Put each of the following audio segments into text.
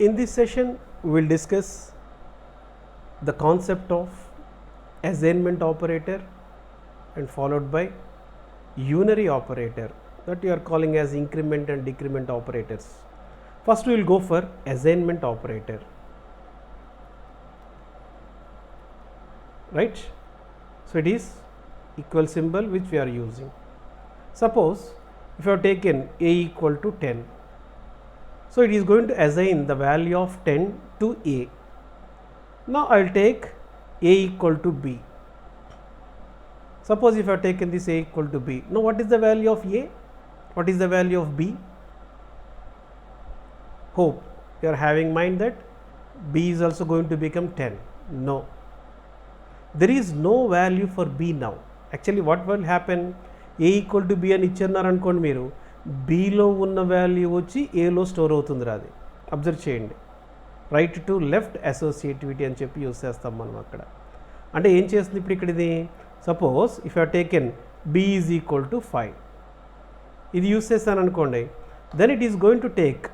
In this session, we will discuss the concept of assignment operator and followed by unary operator that you are calling as increment and decrement operators. First, we will go for assignment operator, right? So, it is equal symbol which we are using. Suppose if you have taken a equal to 10, so it is going to assign the value of 10 to a. Now I will take a equal to b. Suppose if I have taken this a equal to b, now what is the value of a? What is the value of b? Hope you are having in mind that b is also going to become 10. No, there is no value for b now. Actually what will happen, a equal to b అని ఇచ్చారు అనుకోండి, మీరు బీలో ఉన్న value వచ్చి ఏలో store అవుతుంది రాది. Observe చేయండి, రైట్ టు లెఫ్ట్ అసోసియేటివిటీ అని చెప్పి యూస్ చేస్తాం మనం అక్కడ. అంటే ఏం చేస్తుంది ఇప్పుడు ఇక్కడ ఇది, suppose if you taken B is equal to 5, ఇది యూస్ చేస్తాను అనుకోండి, then it is going to take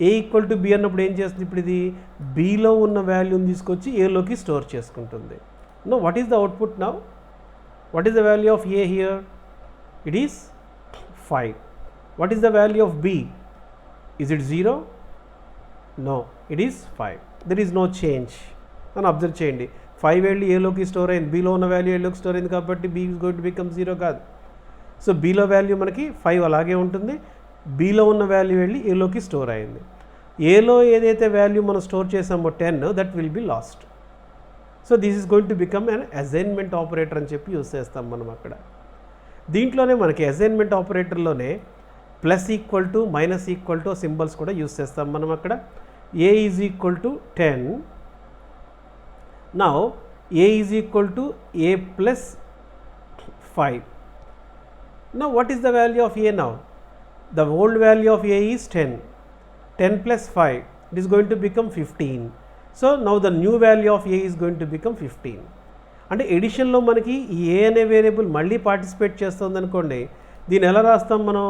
A equal to B అన్నప్పుడు ఏం చేస్తుంది ఇప్పుడు ఇది బీలో ఉన్న వాల్యూని తీసుకొచ్చి ఏలోకి స్టోర్ చేసుకుంటుంది. No, what is the output now? What is the value of A here? It is 5. What is the value of b? Is it 0? No, it is 5. There is no change. And observe చేయండి, 5 వెళ్ళి ఏలోకి store అయింది, బీలో ఉన్న value ఏలోకి store అయింది కాబట్టి b is going to become 0 కాదు. So బీలో value మనకి 5 అలాగే ఉంటుంది, బీలో ఉన్న వాల్యూ వెళ్ళి ఏలోకి స్టోర్ అయింది. ఏలో ఏదైతే వాల్యూ మనం స్టోర్ చేసామో 10, that will be lost. So this is going to become an assignment operator అని చెప్పి యూస్ చేస్తాం మనం అక్కడ. దీంట్లోనే మనకి అసైన్మెంట్ ఆపరేటర్లోనే plus equal to minus equal to symbols కూడా యూస్ చేస్తాం మనం అక్కడ. A is equal to 10, now a is equal to a plus 5. Now what is the value of a now? The old value of a is 10, 10 plus 5, it is going to become 15. So now the new value of a is going to become 15. అంటే ఎడిషన్లో మనకి ఈ ఏ అనే variable మళ్ళీ participate చేస్తుంది అనుకోండి, దీన్ని ఎలా రాస్తాం మనం?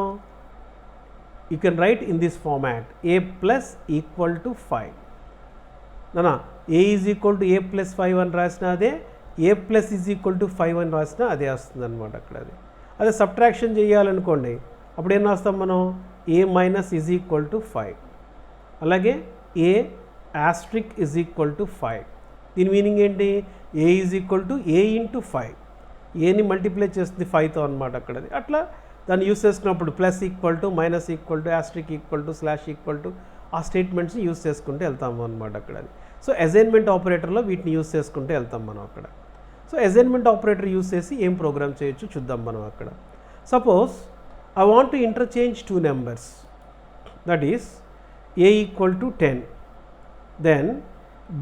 You can write in this format, a plus equal to 5. నానా a is equal to a plus 5 అని రాసిన అదే, a plus is equal to 5 అని రాసిన అదే వస్తుంది అనమాట అక్కడ. అదే సబ్ట్రాక్షన్ చేయాలనుకోండి, అప్పుడు ఏం రాస్తాం మనం? A minus is equal to 5. అలాగే a asterisk is equal to 5. దీని మీనింగ్ ఏంటి? A is equal to a into 5, ఏని మల్టిప్లై చేస్తుంది 5తో అనమాట అక్కడ. అట్లా దాన్ని యూస్ చేసుకున్నప్పుడు plus equal to, minus equal to, Austric equal to, slash equal to, ఆ స్టేట్మెంట్స్ని యూస్ చేసుకుంటూ వెళ్తాము అనమాట అక్కడ. సో అసైన్మెంట్ ఆపరేటర్లో వీటిని యూస్ చేసుకుంటూ వెళ్తాం మనం అక్కడ. సో అసైన్మెంట్ ఆపరేటర్ యూస్ చేసి ఏం ప్రోగ్రామ్ చేయొచ్చు చూద్దాం మనం అక్కడ. Suppose I want to interchange 2 numbers, that is A equal to 10, then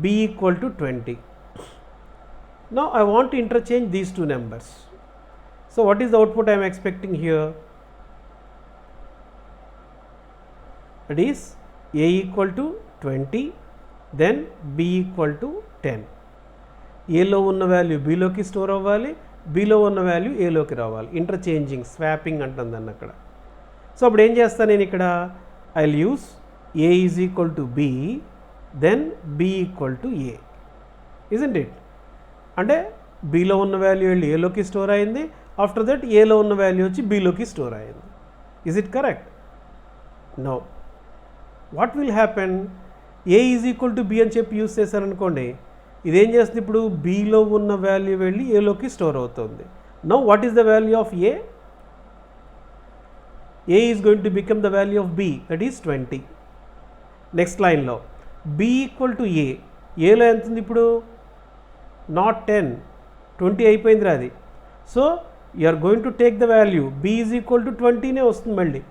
b equal to 20. Now I want to interchange these 2 numbers. So what is the output I am expecting here? It is a equal to 20, then b equal to 10. ఏలో ఉన్న value బీలోకి store అవ్వాలి, బీలో ఉన్న value ఏలోకి రావాలి. Interchanging, swapping అంటుంది దాన్ని అక్కడ. So అప్పుడు ఏం చేస్తాను నేను ఇక్కడ? I will use A is equal to B, then b equal to A, isn't it? అంటే బీలో ఉన్న వాల్యూ వెళ్ళి ఏలోకి స్టోర్ అయింది, ఆఫ్టర్ దట్ ఏలో ఉన్న వాల్యూ వచ్చి బీలోకి స్టోర్ అయింది. Is it correct? No. What will happen? A is equal to B అని చెప్పి యూస్ చేశారనుకోండి, ఇదేం చేస్తుంది ఇప్పుడు? బీలో ఉన్న వాల్యూ వెళ్ళి ఏలోకి స్టోర్ అవుతుంది. Now what is the value of a? A is going to become the value of b, that is 20. Next లైన్లో b ఈక్వల్ టు ఏ, ఏలో ఎంత ఉంది ఇప్పుడు? నాట్ 10, 20 అయిపోయింది రాది. So you are going to take the value b is equal to 20నే వస్తుంది మళ్ళీ,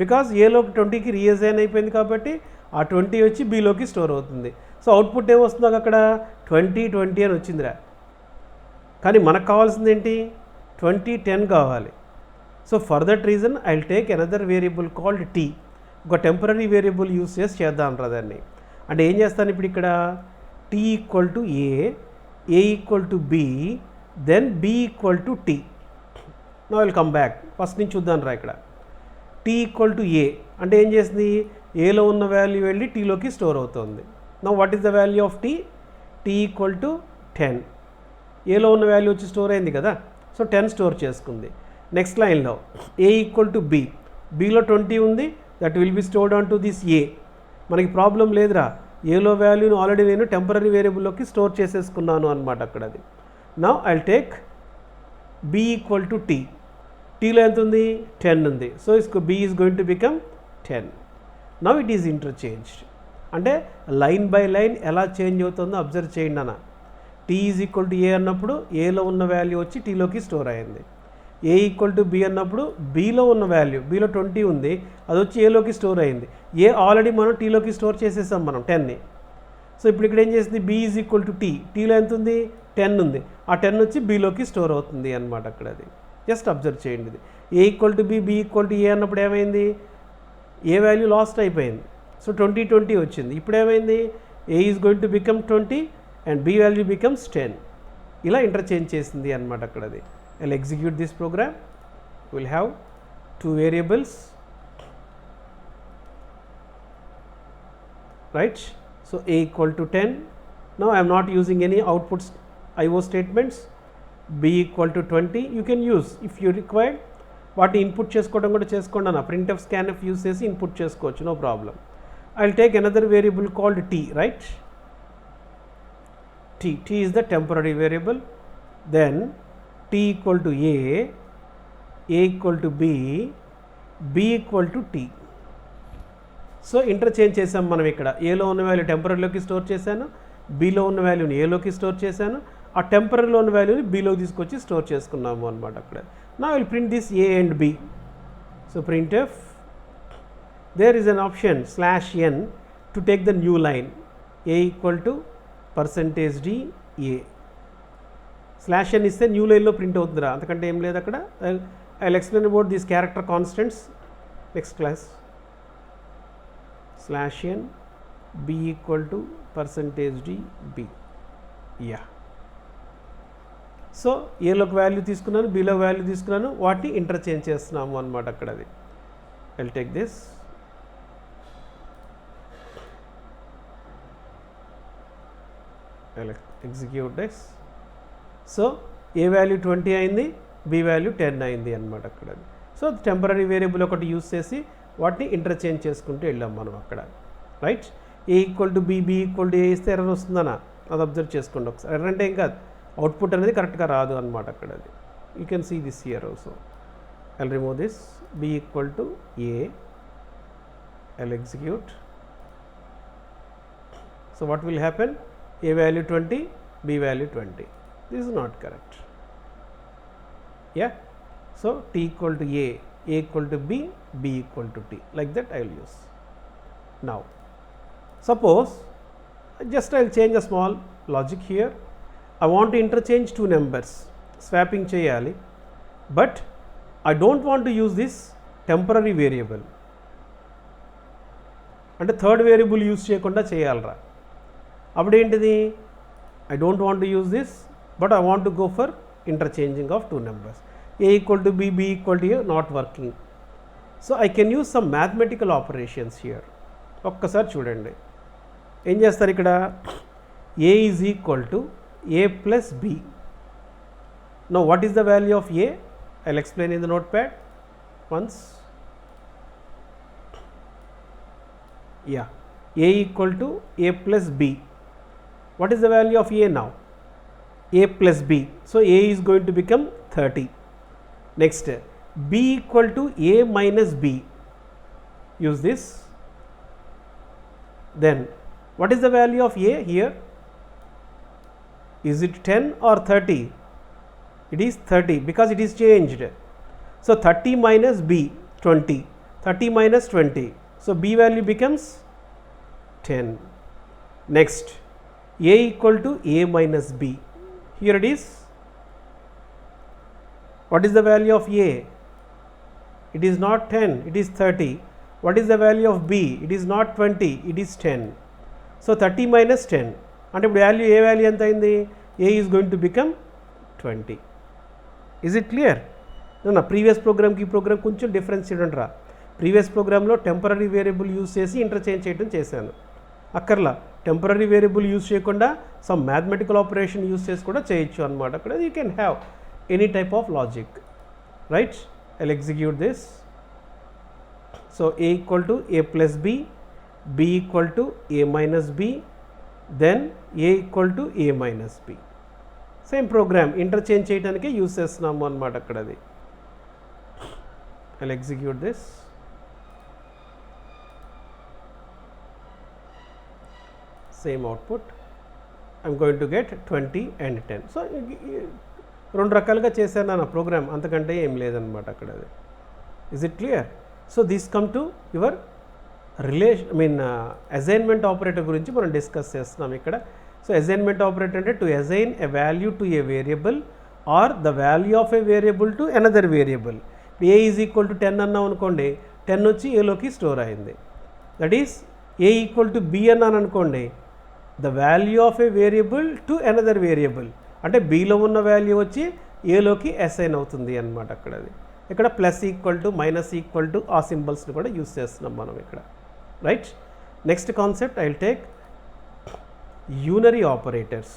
బికాజ్ ఏలోకి 20కి రీఅసైన్ అయిపోయింది కాబట్టి ఆ 20 వచ్చి బీలోకి స్టోర్ అవుతుంది. సో అవుట్పుట్ ఏమొస్తుంది అక్కడ? 20, 20 అని వచ్చిందిరా. కానీ మనకు కావాల్సింది ఏంటి? 20, 10 కావాలి. So for that reason I will take another variable called t. ఒక టెంపరీ వేరియబుల్ యూస్ చేసి చేద్దాం రా దాన్ని. అంటే ఏం చేస్తాను ఇప్పుడు ఇక్కడ? t equal to A, A equal to B, then b equal to t. Now will come back, first నుంచి చూద్దాం రా ఇక్కడ. t ఈక్వల్ టు ఏ, అంటే ఏం చేసింది, ఏలో ఉన్న వాల్యూ వెళ్ళి టీలోకి స్టోర్ అవుతుంది. Now what is the value of T equal to 10. ఏలో ఉన్న వాల్యూ వచ్చి స్టోర్ అయింది కదా, సో 10 స్టోర్ చేసుకుంది. నెక్స్ట్ లైన్లో ఏ ఈక్వల్ టు బి, బిలో 20 ఉంది, that will be stored on to this a. మనకి ప్రాబ్లం లేదురా, ఏలో వాల్యూని ఆల్రెడీ నేను టెంపరీ వేరియబుల్లోకి స్టోర్ చేసేసుకున్నాను అనమాట అక్కడ. అది now I'll take B equal to T. టీలో ఎంత ఉంది, 10 ఉంది, so B is going to become 10. Now it is interchanged. అంటే లైన్ బై లైన్ ఎలా చేంజ్ అవుతుందో అబ్జర్వ్ చేయండి అన్న. టీ ఈజ్ ఈక్వల్ టు ఏ అన్నప్పుడు ఏలో ఉన్న వాల్యూ వచ్చి టీలోకి స్టోర్ అయింది. ఏ ఈక్వల్ టు బి అన్నప్పుడు బీలో ఉన్న వాల్యూ, బీలో 20 ఉంది, అది వచ్చి ఏలోకి స్టోర్ అయింది. ఏ ఆల్రెడీ మనం టీలోకి స్టోర్ చేసేసాం మనం 10ని. సో ఇప్పుడు ఇక్కడ ఏం చేసింది, B is equal to T. టీలో ఎంత ఉంది, 10 ఉంది, ఆ 10 వచ్చి బీలోకి స్టోర్ అవుతుంది అనమాట అక్కడ. అది జస్ట్ అబ్జర్వ్ చేయండి. ఇది a equal to b, b equal to ఏ అన్నప్పుడు ఏమైంది, ఏ వాల్యూ లాస్ట్ అయిపోయింది, సో 20 వచ్చింది. ఇప్పుడు ఏమైంది, a is going to become 20 and b value becomes 10. ఇలా ఇంటర్చేంజ్ చేసింది అనమాట అక్కడ. అది I'll execute this program. We'll have two variables, right? So a equal to 10. Now I am not using any outputs IO statements. B equal to 20 you can use if you require. వాటి input చేసుకోవడం కూడా చేసుకోండి అన్న. printf scanf use చేసి input చేసుకోవచ్చు, no problem. I'll take another variable called t, right? T is the temporary variable. Then t equal to a equal to b equal to t. So interchange చేసాం మనం ఇక్కడ. ఏలో ఉన్న value టెంపరీలోకి store చేశాను, బీలో ఉన్న వాల్యూని ఏలోకి స్టోర్ చేశాను, ఆ టెంపరీలో ఉన్న వాల్యూని బీలోకి తీసుకొచ్చి స్టోర్ చేసుకున్నాము అనమాట అక్కడ. నా will print this A and B. So printf, there is an option /n to take the new line. A equal to %d a. /n ఇస్తే న్యూ లైన్లో ప్రింట్ అవుతుందిరా, అంతకంటే ఏం లేదు అక్కడ. I will explain about these character constants next class. /n b equal to %d b. Yeah, so ఏలోకి value తీసుకున్నాను, బీలో వాల్యూ తీసుకున్నాను, వాటిని ఇంటర్చేంజ్ చేస్తున్నాము అనమాట అక్కడ. అది I will take this. I will execute this. So a value 20 అయింది, బి వాల్యూ 10 అయింది అనమాట అక్కడ. సో టెంపరీ వేరియబుల్ ఒకటి యూస్ చేసి వాటిని ఇంటర్చేంజ్ చేసుకుంటూ వెళ్ళాం మనం అక్కడ, right? A equal to b, b equal to a ఇస్తే ఎర్రర్ వస్తుందనా, అది అబ్జర్వ్ చేసుకోండి ఒకసారి. ఎర్రర్ అంటే ఏం కాదు, అవుట్పుట్ అనేది కరెక్ట్గా రాదు అనమాట అక్కడ. అది you can see this here also. I will remove this. B equal to A, I will execute. So what will happen, A value 20, B value 20. This is not correct. Yeah, so t equal to a equal to b equal to t, like that I will use. Now suppose just I will change a small logic here. I want to interchange two numbers, swapping cheyali, but I don't want to use this temporary variable. అంటే third variable use చేయకుండా చేయాలరా. అప్పుడు ఏంటిది, I don't want to use this, but I want to go for interchanging of two numbers. A equal to b, b equal to a, not working. So I can use some mathematical operations here. ఒక్కసారి చూడండి ఏం చేస్తారు ఇక్కడ. a is equal to a plus b. Now what is the value of a? I'll explain in the notepad once. Yeah, a equal to a plus b. What is the value of a now? A plus b. So a is going to become 30. Next, b equal to a minus b. Use this. Then what is the value of a here? Is it 10 or 30? It is 30 because it is changed. So 30 minus b, 20. 30 minus 20. So b value becomes 10. Next, a equal to a minus b. Here it is. What is the value of a? It is not 10, it is 30. What is the value of b? It is not 20, it is 10. So 30 minus 10. And if value a value enta ayindi, a is going to become 20. Is it clear? No, previous program ki program koncham difference chudandra. Previous ప్రోగ్రాంలో temporary variable use చేసి interchange చేయడం చేశాను. అక్కర్లా, temporary variable use చేయకుండా some mathematical operation use చేసి కూడా చేయొచ్చు అనమాట. అక్కడ you can have any type of logic, right? I'll execute this. So a equal to a plus b, b equal to a minus b, then a equal to a minus b. Same program interchange చేయడానికే use చేస్తున్నాము అనమాట అక్కడ. అది I'll execute this. Same output, I'm going to get 20 and 10. So రెండు రకాలుగా చేశాను నా programme, అంతకంటే ఏం లేదనమాట అక్కడ. అది is it clear? So this come to your assignment operator గురించి మనం డిస్కస్ చేస్తున్నాం ఇక్కడ. సో అసైన్మెంట్ ఆపరేటర్ అంటే to assign a value to a variable or the value of A variable to another variable. A is equal to 10 అన్నాం అనుకోండి, 10 వచ్చి ఏలోకి store అయింది. That is A equal to B అన్నాను అనుకోండి, the value of A variable to another variable, అంటే బీలో ఉన్న వాల్యూ వచ్చి ఏలోకి అసైన్ అవుతుంది అనమాట అక్కడ. అది ఇక్కడ plus equal to, minus equal to, ఆ సింబల్స్ని కూడా యూస్ చేస్తున్నాం మనం ఇక్కడ, right? Next concept I will take unary operators.